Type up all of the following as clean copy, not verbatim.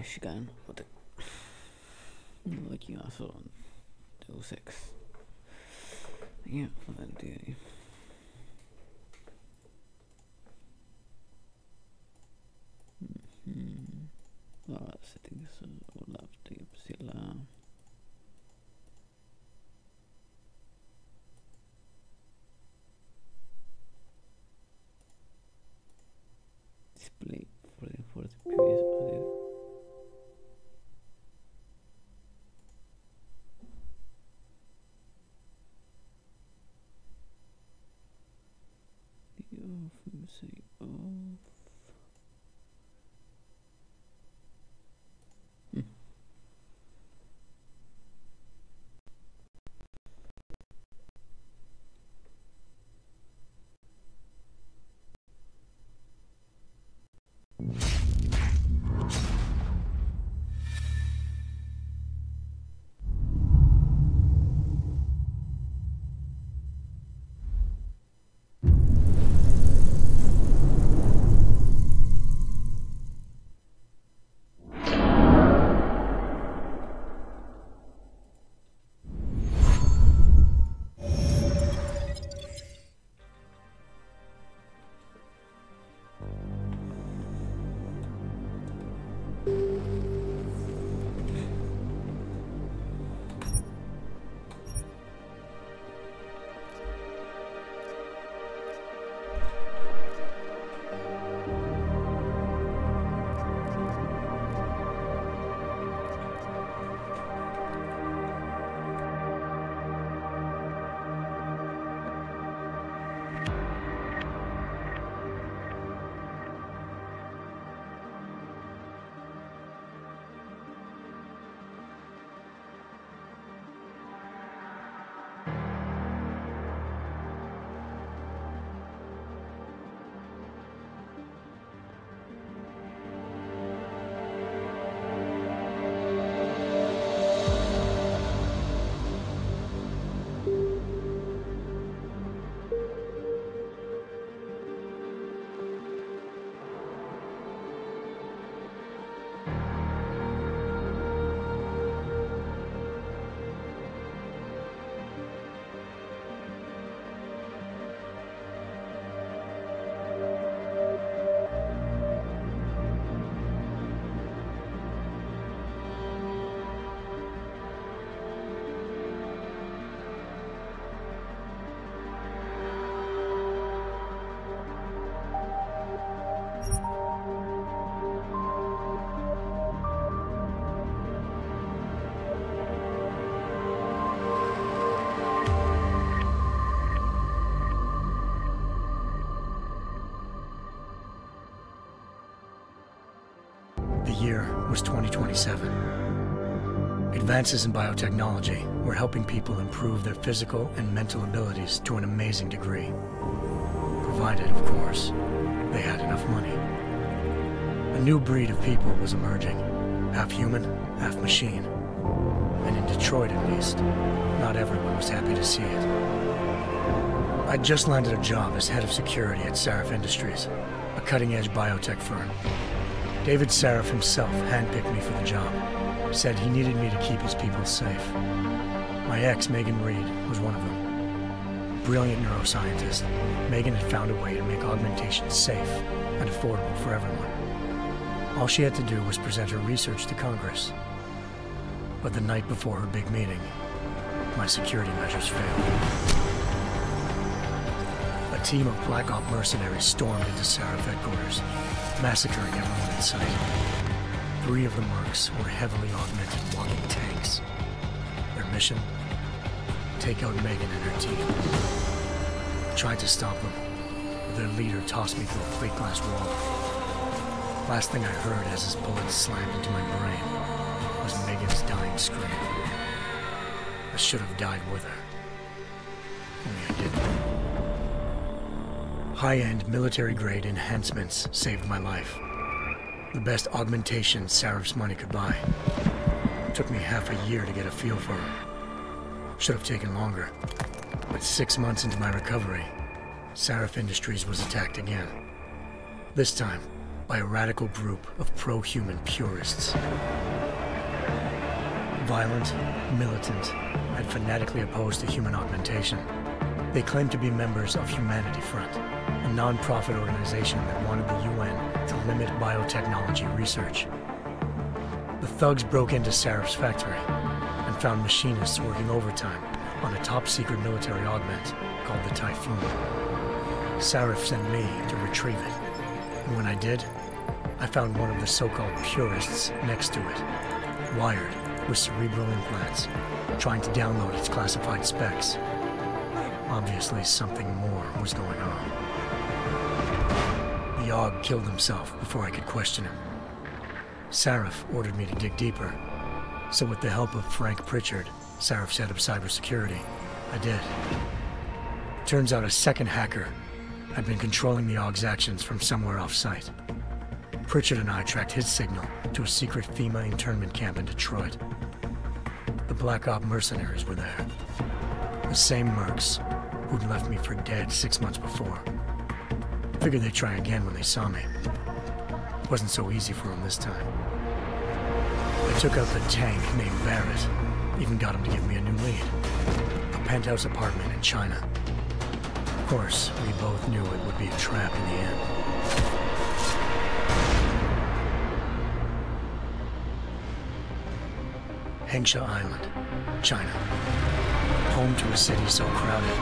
시간 어떻게 aquí más son Deus Ex. Ja, vad det settings olla typ sillä display for the previous audio. Music off. The year was 2027. Advances in biotechnology were helping people improve their physical and mental abilities to an amazing degree. Provided, of course, they had enough money. A new breed of people was emerging, half human, half machine. And in Detroit, at least, not everyone was happy to see it. I'd just landed a job as head of security at Sarif Industries, a cutting-edge biotech firm. David Sarif himself handpicked me for the job, said he needed me to keep his people safe. My ex, Megan Reed, was one of them. Brilliant neuroscientist, Megan had found a way to make augmentation safe and affordable for everyone. All she had to do was present her research to Congress. But the night before her big meeting, my security measures failed. A team of Black Op mercenaries stormed into Sarif headquarters, massacring everyone in sight. 3 of the mercs were heavily augmented walking tanks. Their mission? Take out Megan and her team. I tried to stop them, but their leader tossed me through a plate glass wall. Last thing I heard as his bullets slammed into my brain was Megan's dying scream. I should have died with her. Only I didn't. High-end military-grade enhancements saved my life. The best augmentation Sarif's money could buy. It took me half a year to get a feel for her. Should have taken longer. But 6 months into my recovery, Sarif Industries was attacked again. This time, by a radical group of pro-human purists. Violent, militant, and fanatically opposed to human augmentation. They claimed to be members of Humanity Front, a non-profit organization that wanted the UN to limit biotechnology research. The thugs broke into Sarif's factory and found machinists working overtime on a top-secret military augment called the Typhoon. Sarif sent me to retrieve it, and when I did, I found one of the so-called purists next to it, wired with cerebral implants, trying to download its classified specs. Obviously, something more was going on. The Aug killed himself before I could question him. Sarif ordered me to dig deeper, so with the help of Frank Pritchard, Sarif's head of cybersecurity, I did. Turns out a second hacker had been controlling the Aug's actions from somewhere off-site. Pritchard and I tracked his signal to a secret FEMA internment camp in Detroit. The Black Op mercenaries were there. The same mercs who'd left me for dead 6 months before. Figured they'd try again when they saw me. Wasn't so easy for them this time. I took out the tank named Barrett, even got him to give me a new lead. A penthouse apartment in China. Of course, we both knew it would be a trap in the end. Hengsha Island, China. Home to a city so crowded,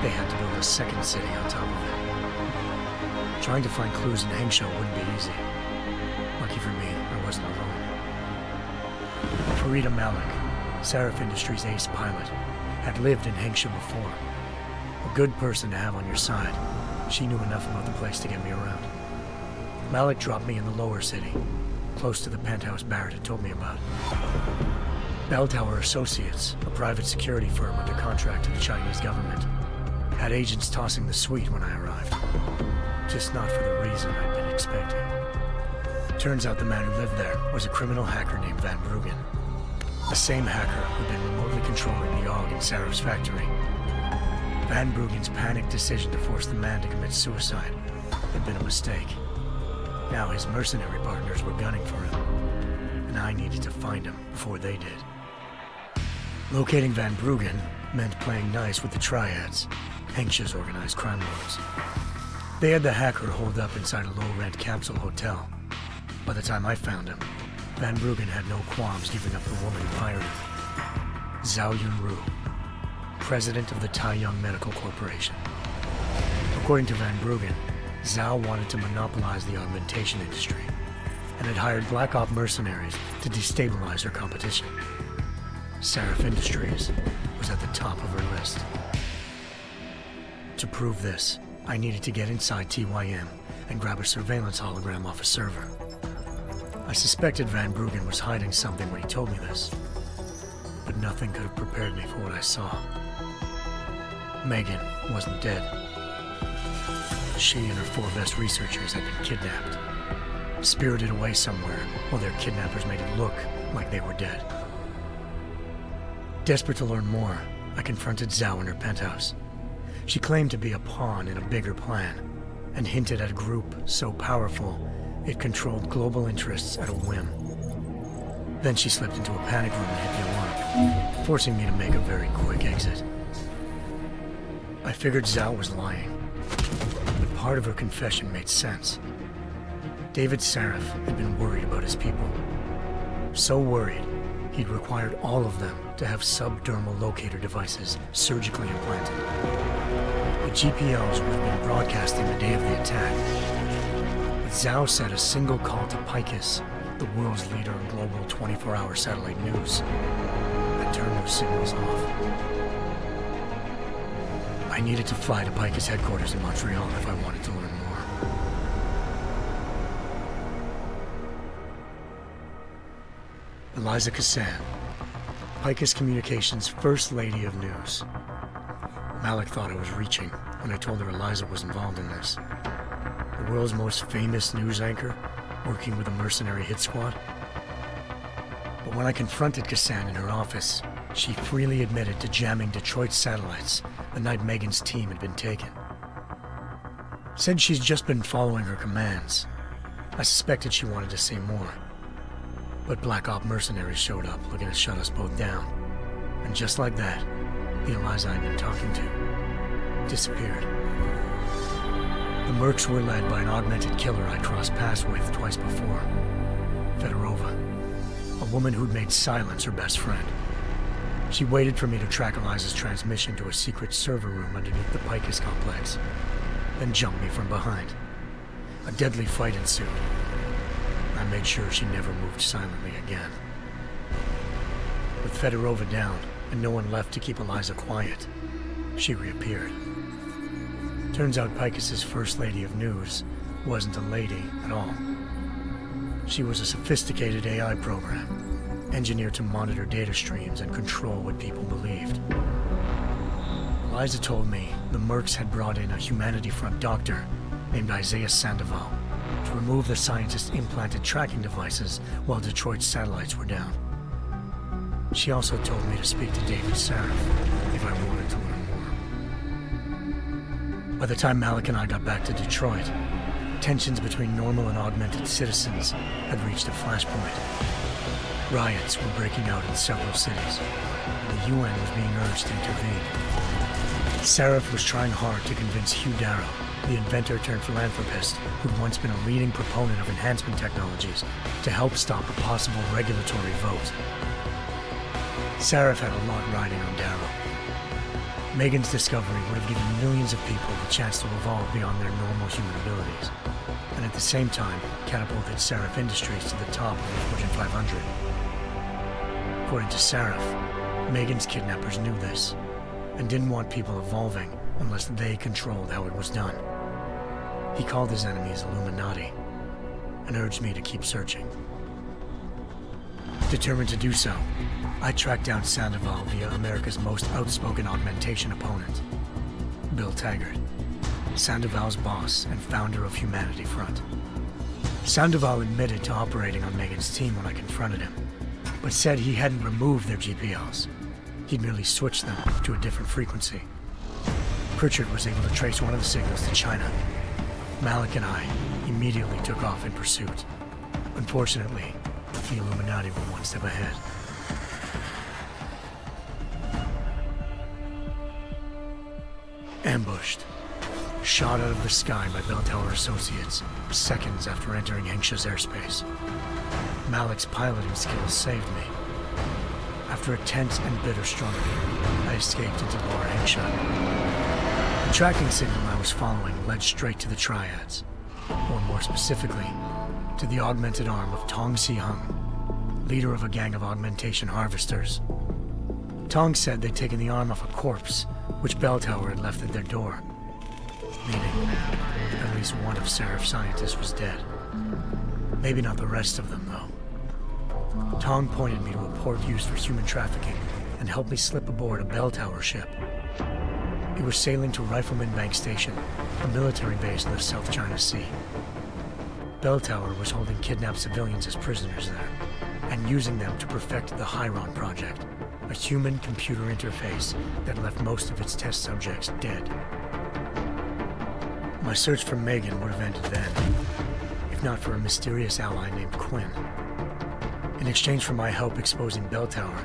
they had to build a second city on top of it. Trying to find clues in Hengsha wouldn't be easy. Lucky for me, I wasn't alone. Farida Malik, Sarif Industries' ace pilot, had lived in Hengsha before. A good person to have on your side. She knew enough about the place to get me around. Malik dropped me in the lower city, close to the penthouse Barrett had told me about. Bell Tower Associates, a private security firm under contract to the Chinese government, had agents tossing the suite when I arrived. Just not for the reason I'd been expecting. Turns out the man who lived there was a criminal hacker named Van Bruggen. The same hacker who'd been remotely controlling the Aug in Sarif's factory. Van Bruggen's panicked decision to force the man to commit suicide had been a mistake. Now his mercenary partners were gunning for him, and I needed to find him before they did. Locating Van Bruggen meant playing nice with the Triads, Hengsha's organized crime lords. They had the hacker holed up inside a low-rent capsule hotel. By the time I found him, Van Bruggen had no qualms giving up the woman who hired him. Zhao Yunru, president of the Taiyang Medical Corporation. According to Van Bruggen, Zhao wanted to monopolize the augmentation industry and had hired Black Op mercenaries to destabilize her competition. Sarif Industries was at the top of her list. To prove this, I needed to get inside TYM and grab a surveillance hologram off a server. I suspected Van Bruggen was hiding something when he told me this, but nothing could have prepared me for what I saw. Megan wasn't dead. She and her 4 best researchers had been kidnapped, spirited away somewhere while their kidnappers made it look like they were dead. Desperate to learn more, I confronted Zhao in her penthouse. She claimed to be a pawn in a bigger plan, and hinted at a group so powerful it controlled global interests at a whim. Then she slipped into a panic room and hit the alarm, forcing me to make a very quick exit. I figured Zhao was lying, but part of her confession made sense. David Sarif had been worried about his people. So worried, he'd required all of them to have subdermal locator devices surgically implanted. The GPLs would have been broadcasting the day of the attack. But Zhao said a single call to Picus, the world's leader in global 24-hour satellite news, had turned those signals off. I needed to fly to Picus headquarters in Montreal if I wanted to learn more. Eliza Cassan, Picus Communications' First Lady of News. Malik thought I was reaching when I told her Eliza was involved in this. The world's most famous news anchor, working with a mercenary hit squad. But when I confronted Cassan in her office, she freely admitted to jamming Detroit satellites the night Megan's team had been taken. Said she's just been following her commands. I suspected she wanted to say more. But Black Op mercenaries showed up, looking to shut us both down. And just like that, the Eliza I'd been talking to disappeared. The mercs were led by an augmented killer I'd crossed paths with twice before. Fedorova, a woman who'd made silence her best friend. She waited for me to track Eliza's transmission to a secret server room underneath the Picus complex, then jumped me from behind. A deadly fight ensued. I made sure she never moved silently again. With Fedorova down, and no one left to keep Eliza quiet, she reappeared. Turns out Picus's First Lady of News wasn't a lady at all. She was a sophisticated AI program, engineered to monitor data streams and control what people believed. Eliza told me the mercs had brought in a Humanity Front doctor named Isaiah Sandoval to remove the scientist's implanted tracking devices while Detroit's satellites were down. She also told me to speak to David Sarif if I wanted to learn more. By the time Malik and I got back to Detroit, tensions between normal and augmented citizens had reached a flashpoint. Riots were breaking out in several cities, and the UN was being urged to intervene. Sarif was trying hard to convince Hugh Darrow, the inventor turned philanthropist who'd once been a leading proponent of enhancement technologies, to help stop a possible regulatory vote. Sarif had a lot riding on Darrow. Megan's discovery would have given millions of people the chance to evolve beyond their normal human abilities, and at the same time catapulted Sarif Industries to the top of the Fortune 500. According to Sarif, Megan's kidnappers knew this, and didn't want people evolving unless they controlled how it was done. He called his enemies Illuminati, and urged me to keep searching. Determined to do so, I tracked down Sandoval via America's most outspoken augmentation opponent, Bill Taggart, Sandoval's boss and founder of Humanity Front. Sandoval admitted to operating on Megan's team when I confronted him, but said he hadn't removed their GPLs. He'd merely switched them to a different frequency. Pritchard was able to trace one of the signals to China. Malik and I immediately took off in pursuit. Unfortunately, the Illuminati were one step ahead. Ambushed. Shot out of the sky by Bell Tower Associates, seconds after entering Hengsha's airspace. Malik's piloting skills saved me. After a tense and bitter struggle, I escaped into Lower Hengsha. The tracking signal I was following led straight to the Triads, or more specifically, to the augmented arm of Tong Si-hung, leader of a gang of augmentation harvesters. Tong said they'd taken the arm off a corpse, which Bell Tower had left at their door, meaning at least one of Sarif's scientists was dead. Maybe not the rest of them, though. Tong pointed me to a port used for human trafficking and helped me slip aboard a Bell Tower ship. It was sailing to Rifleman Bank Station, a military base in the South China Sea. Bell Tower was holding kidnapped civilians as prisoners there, and using them to perfect the Hyron project, a human-computer interface that left most of its test subjects dead. My search for Megan would have ended then, if not for a mysterious ally named Quinn. In exchange for my help exposing Bell Tower,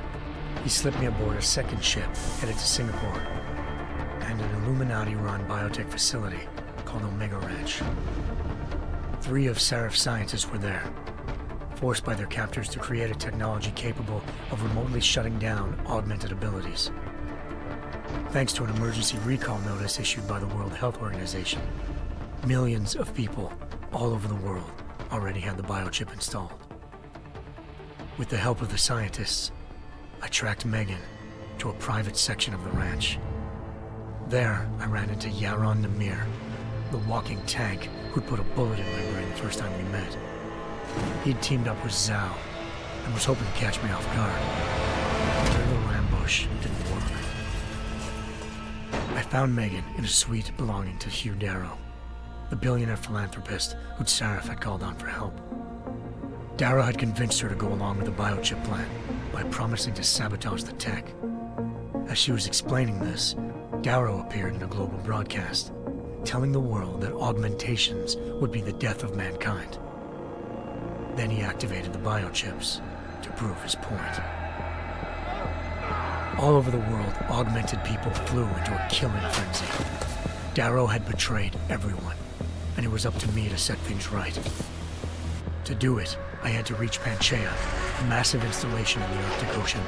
he slipped me aboard a second ship headed to Singapore, and an Illuminati-run biotech facility called Omega Ranch. 3 of Sarif's scientists were there, forced by their captors to create a technology capable of remotely shutting down augmented abilities. Thanks to an emergency recall notice issued by the World Health Organization, millions of people all over the world already had the biochip installed. With the help of the scientists, I tracked Megan to a private section of the ranch. There, I ran into Yaron Namir, the walking tank who'd put a bullet in my brain the first time we met. He'd teamed up with Zhao and was hoping to catch me off guard. Their little ambush didn't work. I found Megan in a suite belonging to Hugh Darrow, the billionaire philanthropist who'd Sarif had called on for help. Darrow had convinced her to go along with the biochip plan by promising to sabotage the tech. As she was explaining this, Darrow appeared in a global broadcast, telling the world that augmentations would be the death of mankind. Then he activated the biochips to prove his point. All over the world, augmented people flew into a killing frenzy. Darrow had betrayed everyone, and it was up to me to set things right. To do it, I had to reach Panchaea, a massive installation in the Arctic Ocean.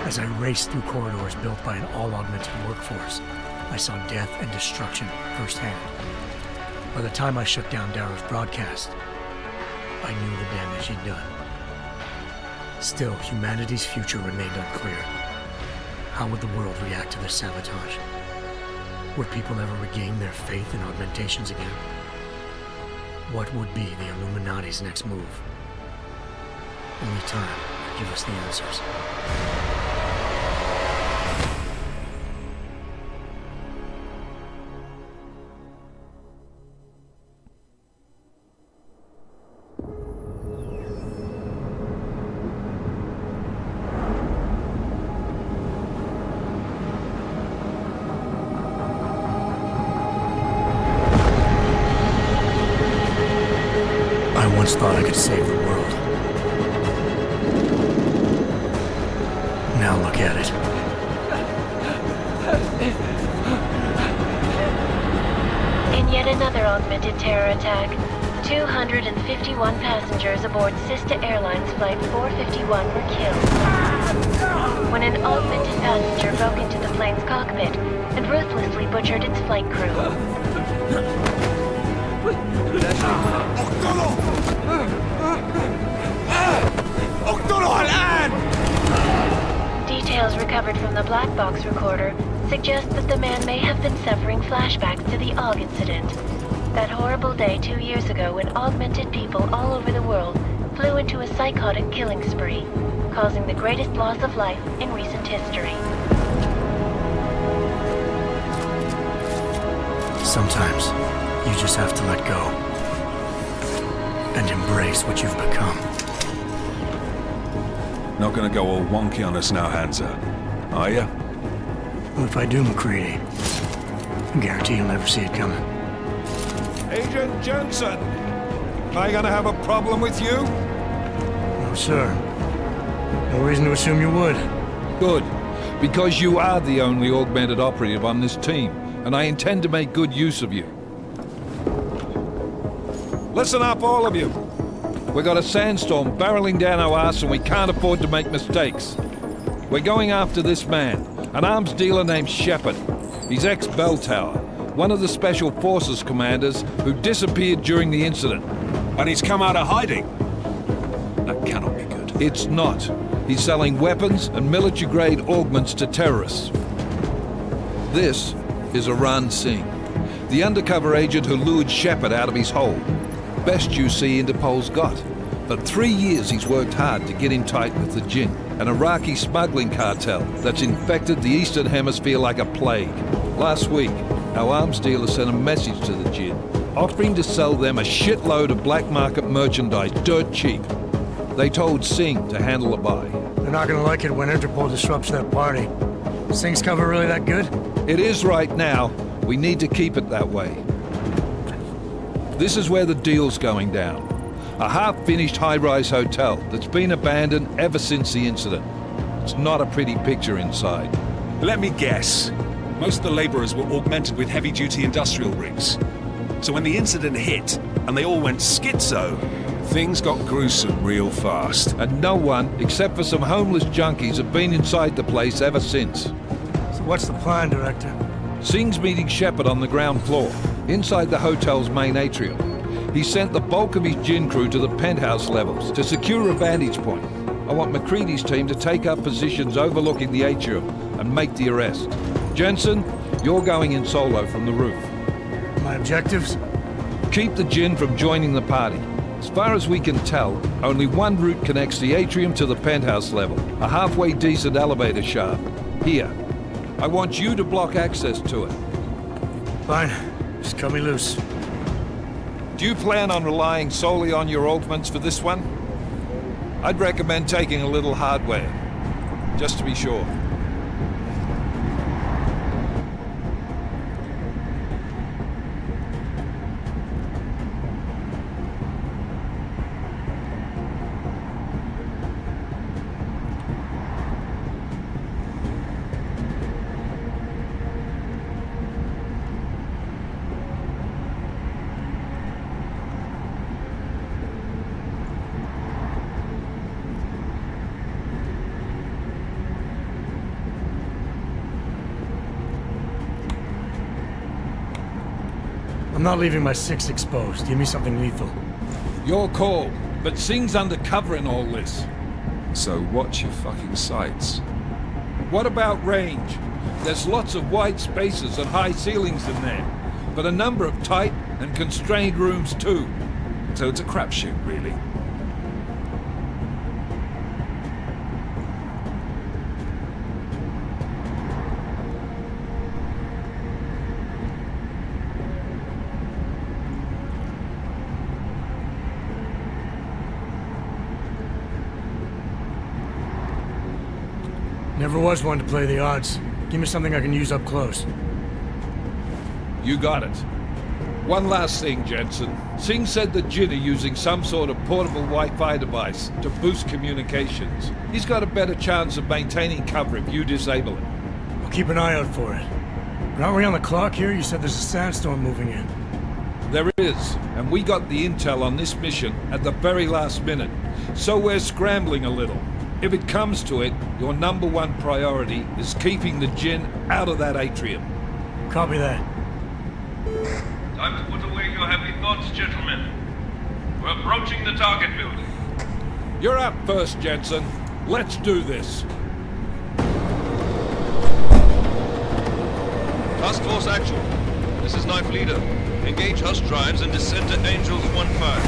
As I raced through corridors built by an all-augmented workforce, I saw death and destruction firsthand. By the time I shut down Darrow's broadcast, I knew the damage he'd done. Still, humanity's future remained unclear. How would the world react to this sabotage? Would people ever regain their faith in augmentations again? What would be the Illuminati's next move? Only time will give us the answers. I once thought I could save the world. Now look at it. In yet another augmented terror attack, 251 passengers aboard Sister Airlines Flight 451 were killed when an augmented passenger broke into the plane's cockpit and ruthlessly butchered its flight crew. Details recovered from the black box recorder suggest that the man may have been suffering flashbacks to the AUG incident. That horrible day 2 years ago when augmented people all over the world flew into a psychotic killing spree, causing the greatest loss of life in recent history. Sometimes, you just have to let go. And embrace what you've become. Not gonna go all wonky on us now, Hansa, are ya? Well, if I do, McCready, I guarantee you'll never see it coming. Agent Jensen! Am I gonna have a problem with you? No, sir. No reason to assume you would. Good, because you are the only augmented operative on this team, and I intend to make good use of you. Listen up, all of you. We got a sandstorm barreling down our arse and we can't afford to make mistakes. We're going after this man, an arms dealer named Shepard. He's ex-Bell Tower, one of the Special Forces commanders who disappeared during the incident. And he's come out of hiding. That cannot be good. It's not. He's selling weapons and military-grade augments to terrorists. This is Aran Singh, the undercover agent who lured Shepard out of his hole. Best you see Interpol's got. For 3 years he's worked hard to get him tight with the Jinn, an Iraqi smuggling cartel that's infected the Eastern Hemisphere like a plague. Last week, our arms dealer sent a message to the Jinn, offering to sell them a shitload of black market merchandise dirt cheap. They told Singh to handle the buy. They're not gonna like it when Interpol disrupts that party. Singh's cover really that good? It is right now. We need to keep it that way. This is where the deal's going down. A half-finished high-rise hotel that's been abandoned ever since the incident. It's not a pretty picture inside. Let me guess. Most of the laborers were augmented with heavy-duty industrial rigs. So when the incident hit, and they all went schizo, things got gruesome real fast. And no one, except for some homeless junkies, have been inside the place ever since. So what's the plan, Director? Singh's meeting Shepard on the ground floor, inside the hotel's main atrium. He sent the bulk of his Jinn crew to the penthouse levels to secure a vantage point. I want McCready's team to take up positions overlooking the atrium and make the arrest. Jensen, you're going in solo from the roof. My objectives? Keep the Jinn from joining the party. As far as we can tell, only one route connects the atrium to the penthouse level, a halfway decent elevator shaft. Here. I want you to block access to it. Fine. Just cut me loose. Do you plan on relying solely on your augments for this one? I'd recommend taking a little hardware, just to be sure. not leaving my 6 exposed. Give me something lethal. Your call, but Singh's undercover in all this. So watch your fucking sights. What about range? There's lots of wide spaces and high ceilings in there, but a number of tight and constrained rooms too. So it's a crapshoot, really. Never was one to play the odds. Give me something I can use up close. You got it. One last thing, Jensen. Singh said the Jinn are using some sort of portable Wi-Fi device to boost communications. He's got a better chance of maintaining cover if you disable it. I'll keep an eye out for it. But aren't we on the clock here? You said there's a sandstorm moving in. There is, and we got the intel on this mission at the very last minute. So we're scrambling a little. If it comes to it, your #1 priority is keeping the Jinn out of that atrium. Copy that. Time to put away your heavy thoughts, gentlemen. We're approaching the target building. You're up first, Jensen. Let's do this. Task Force Actual. This is Knife Leader. Engage Hush drives and descend to Angels 1-5.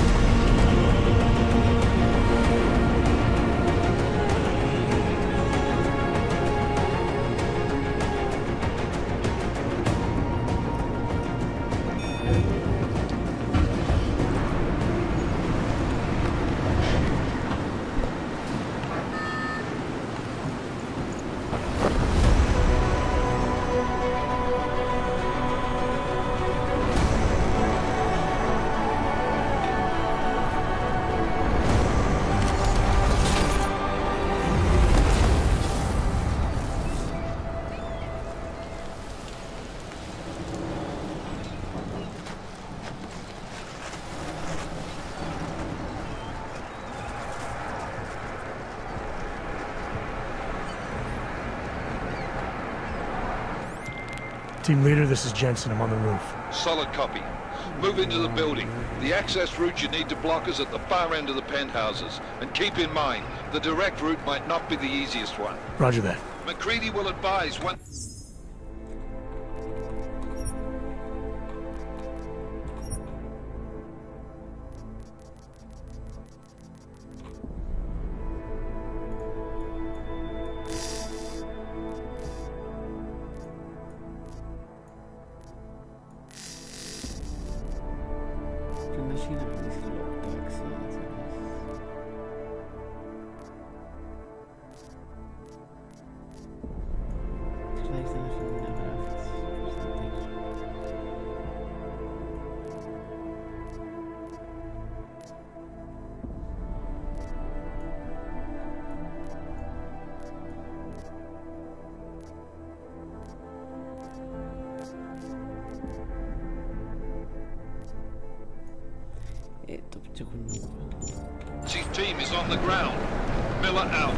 Team leader, this is Jensen. I'm on the roof. Solid copy. Move into the building. The access route you need to block is at the far end of the penthouses. And keep in mind, the direct route might not be the easiest one. Roger that. McCready will advise when... Machine hat nicht so Lockdogs, vielleicht sind wir schon in Chief team is on the ground. Miller out.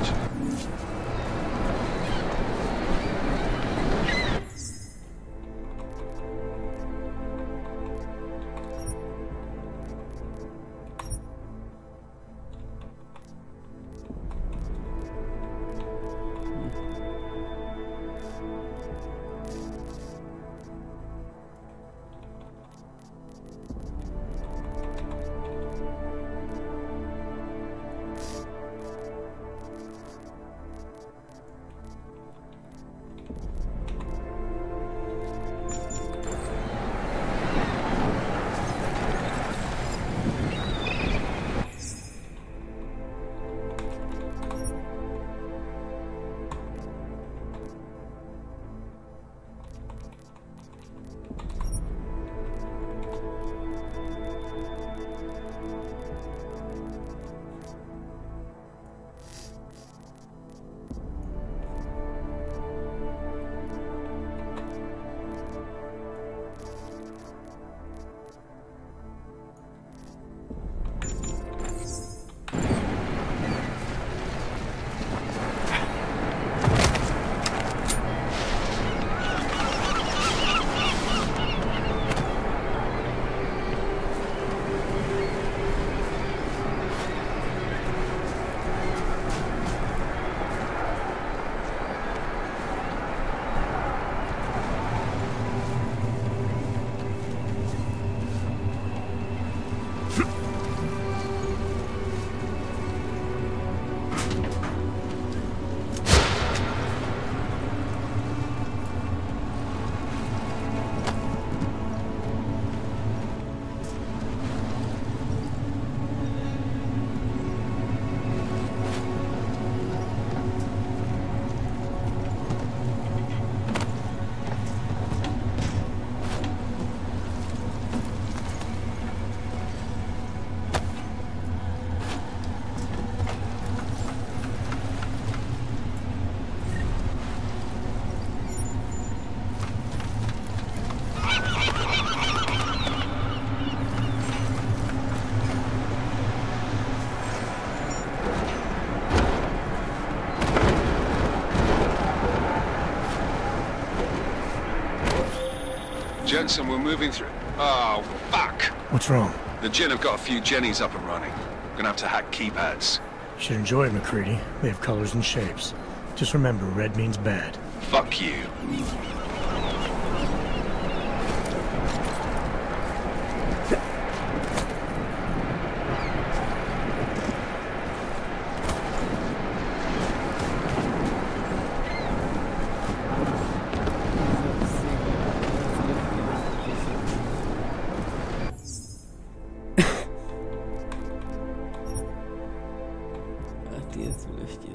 Jensen, we're moving through... Oh, fuck! What's wrong? The Jinn have got a few Jennies up and running. Gonna have to hack keypads. You should enjoy it, McCready. They have colors and shapes. Just remember, red means bad. Fuck you. Ach, die jetzt so richtig.